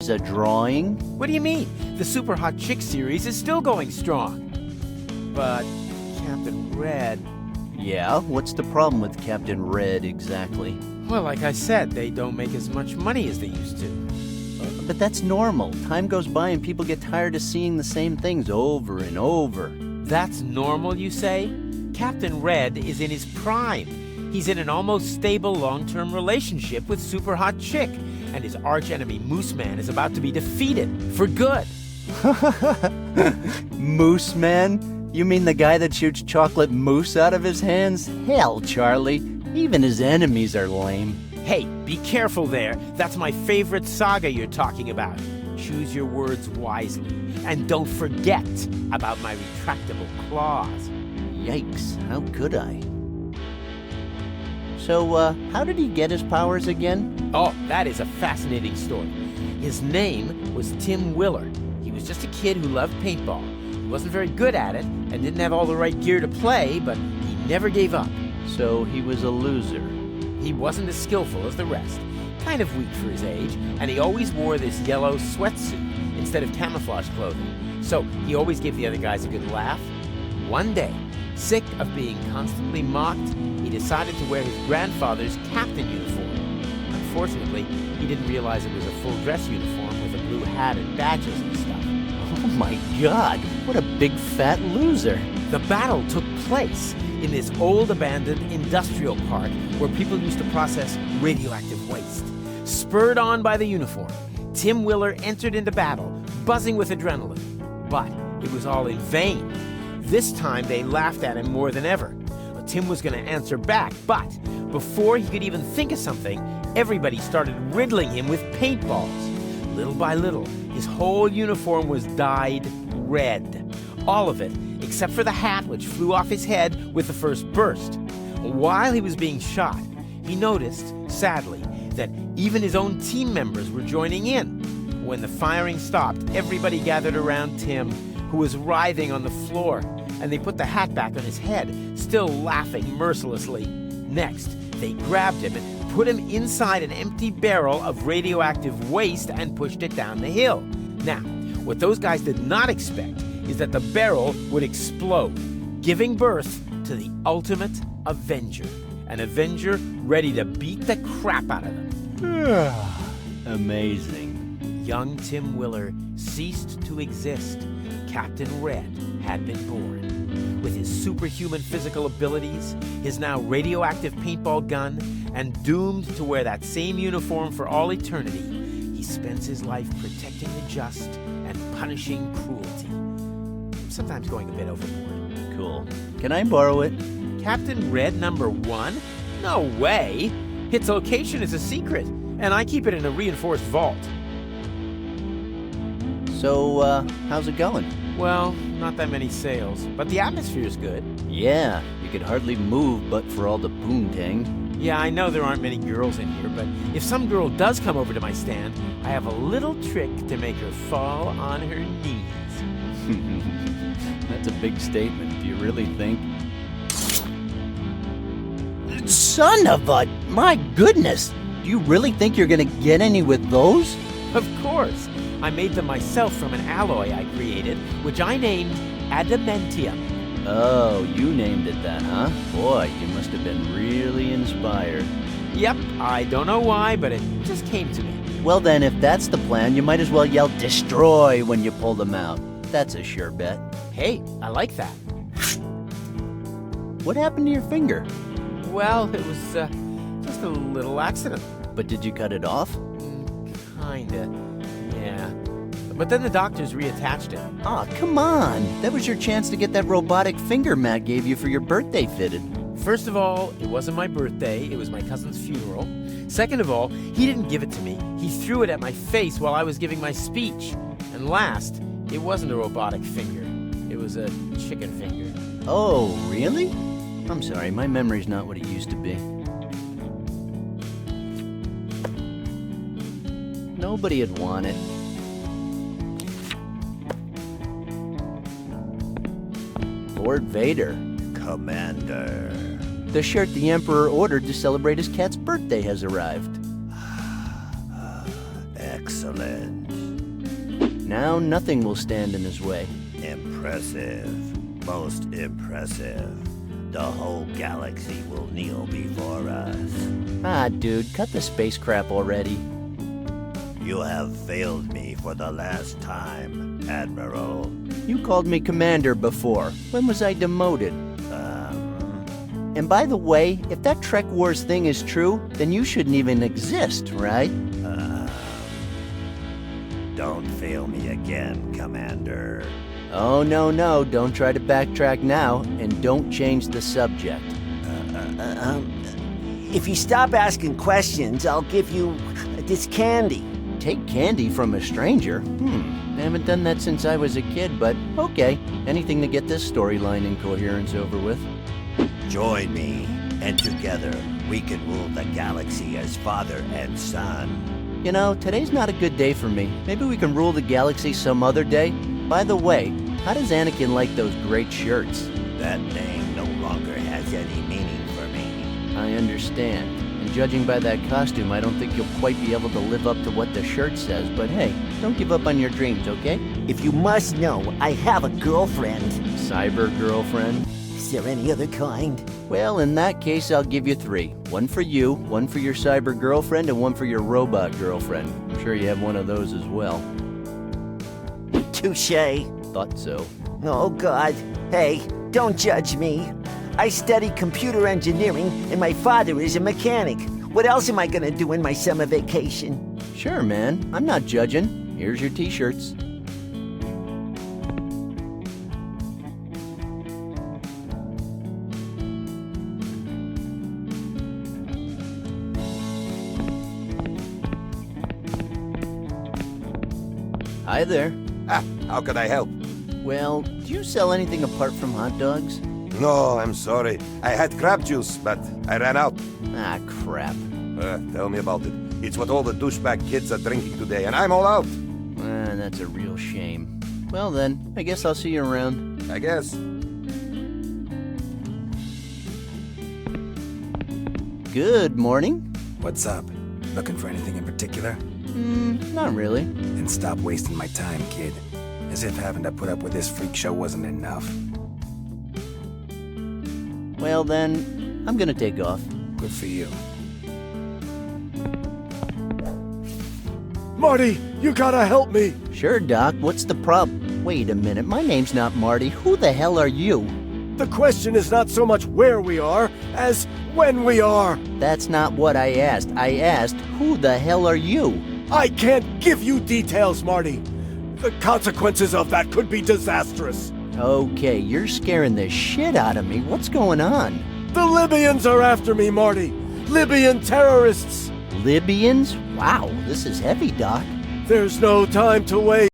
It's a drawing? What do you mean? The Super Hot Chick series is still going strong. But Captain Red... Yeah, what's the problem with Captain Red exactly? Well, like I said, they don't make as much money as they used to. But that's normal. Time goes by and people get tired of seeing the same things over and over. That's normal, you say? Captain Red is in his prime. He's in an almost stable long-term relationship with Super Hot Chick, and his archenemy Moose Man is about to be defeated for good. Moose Man? You mean the guy that shoots chocolate mousse out of his hands? Hell, Charlie. Even his enemies are lame. Hey, be careful there. That's my favorite saga you're talking about. Choose your words wisely. And don't forget about my retractable claws. Yikes, how could I? So, how did he get his powers again? Oh, that is a fascinating story. His name was Tim Willer. He was just a kid who loved paintball. He wasn't very good at it and didn't have all the right gear to play, but he never gave up. So he was a loser. He wasn't as skillful as the rest, kind of weak for his age, and he always wore this yellow sweatsuit instead of camouflage clothing. So he always gave the other guys a good laugh. One day, sick of being constantly mocked, he decided to wear his grandfather's captain uniform. Unfortunately, he didn't realize it was a full dress uniform with a blue hat and badges and stuff. Oh my God, what a big fat loser. The battle took place in this old abandoned industrial park where people used to process radioactive waste. Spurred on by the uniform, Tim Willer entered into battle, buzzing with adrenaline. But it was all in vain. This time they laughed at him more than ever. Well, Tim was going to answer back, but before he could even think of something, everybody started riddling him with paintballs. Little by little, his whole uniform was dyed red. All of it, except for the hat which flew off his head with the first burst. While he was being shot, he noticed, sadly, that even his own team members were joining in. When the firing stopped, everybody gathered around Tim, who was writhing on the floor, and they put the hat back on his head, still laughing mercilessly. Next, they grabbed him and put him inside an empty barrel of radioactive waste and pushed it down the hill. Now, what those guys did not expect is that the barrel would explode, giving birth to the ultimate Avenger. An Avenger ready to beat the crap out of them. Amazing. Young Tim Willer ceased to exist. Captain Red had been born. With his superhuman physical abilities, his now radioactive paintball gun, and doomed to wear that same uniform for all eternity, he spends his life protecting the just and punishing cruelty. Sometimes going a bit overboard. Cool. Can I borrow it? Captain Red #1? No way! Its location is a secret, and I keep it in a reinforced vault. So, how's it going? Well, not that many sales, but the atmosphere's good. Yeah, you could hardly move but for all the poontang. Yeah, I know there aren't many girls in here, but if some girl does come over to my stand, I have a little trick to make her fall on her knees. That's a big statement. Do you really think? Son of a... My goodness! Do you really think you're gonna get any with those? Of course! I made them myself from an alloy I created, which I named Adamantium. Oh, you named it that, huh? Boy, you must have been really inspired. Yep, I don't know why, but it just came to me. Well then, if that's the plan, you might as well yell "Destroy" when you pull them out. That's a sure bet. Hey, I like that. What happened to your finger? Well, it was just a little accident. But did you cut it off? Kinda, yeah. But then the doctors reattached it. Aw, come on. That was your chance to get that robotic finger Matt gave you for your birthday fitted. First of all, it wasn't my birthday, it was my cousin's funeral. Second of all, he didn't give it to me. He threw it at my face while I was giving my speech. And last, it wasn't a robotic finger. It was a chicken finger. Oh, really? I'm sorry, my memory's not what it used to be. Nobody'd want it. Lord Vader. Commander. The shirt the Emperor ordered to celebrate his cat's birthday has arrived. Excellent. Now nothing will stand in his way. Impressive. Most impressive. The whole galaxy will kneel before us. Ah, dude, cut the space crap already. You have failed me for the last time, Admiral. You called me Commander before. When was I demoted? And by the way, if that Trek Wars thing is true, then you shouldn't even exist, right? Don't fail me again, Commander. Oh, no, don't try to backtrack now, and don't change the subject. If you stop asking questions, I'll give you this candy. Take candy from a stranger? I haven't done that since I was a kid, but okay. Anything to get this storyline in coherence over with. Join me, and together we can rule the galaxy as father and son. You know, today's not a good day for me. Maybe we can rule the galaxy some other day. By the way, how does Anakin like those great shirts? That name no longer has any meaning for me. I understand. And judging by that costume, I don't think you'll quite be able to live up to what the shirt says. But hey, don't give up on your dreams, okay? If you must know, I have a girlfriend. Cyber girlfriend? Is there any other kind? Well, in that case, I'll give you 3. One for you, one for your cyber girlfriend, and one for your robot girlfriend. I'm sure you have one of those as well. Touché. Thought so. Oh, God. Hey, don't judge me. I study computer engineering, and my father is a mechanic. What else am I gonna do in my summer vacation? Sure, man. I'm not judging. Here's your t-shirts. Hi there. How can I help? Well, do you sell anything apart from hot dogs? No, I'm sorry. I had crab juice, but I ran out. Ah, crap. Tell me about it. It's what all the douchebag kids are drinking today, and I'm all out. That's a real shame. Well then, I guess I'll see you around. I guess. Good morning. What's up? Looking for anything in particular? Not really. Then stop wasting my time, kid. As if having to put up with this freak show wasn't enough. Well then, I'm gonna take off. Good for you. Marty, you gotta help me! Sure, Doc, what's the problem? Wait a minute, my name's not Marty. Who the hell are you? The question is not so much where we are, as when we are! That's not what I asked. I asked, who the hell are you? I can't give you details, Marty! The consequences of that could be disastrous! Okay, you're scaring the shit out of me. What's going on? The Libyans are after me, Marty! Libyan terrorists! Libyans? Wow, this is heavy, Doc. There's no time to wait.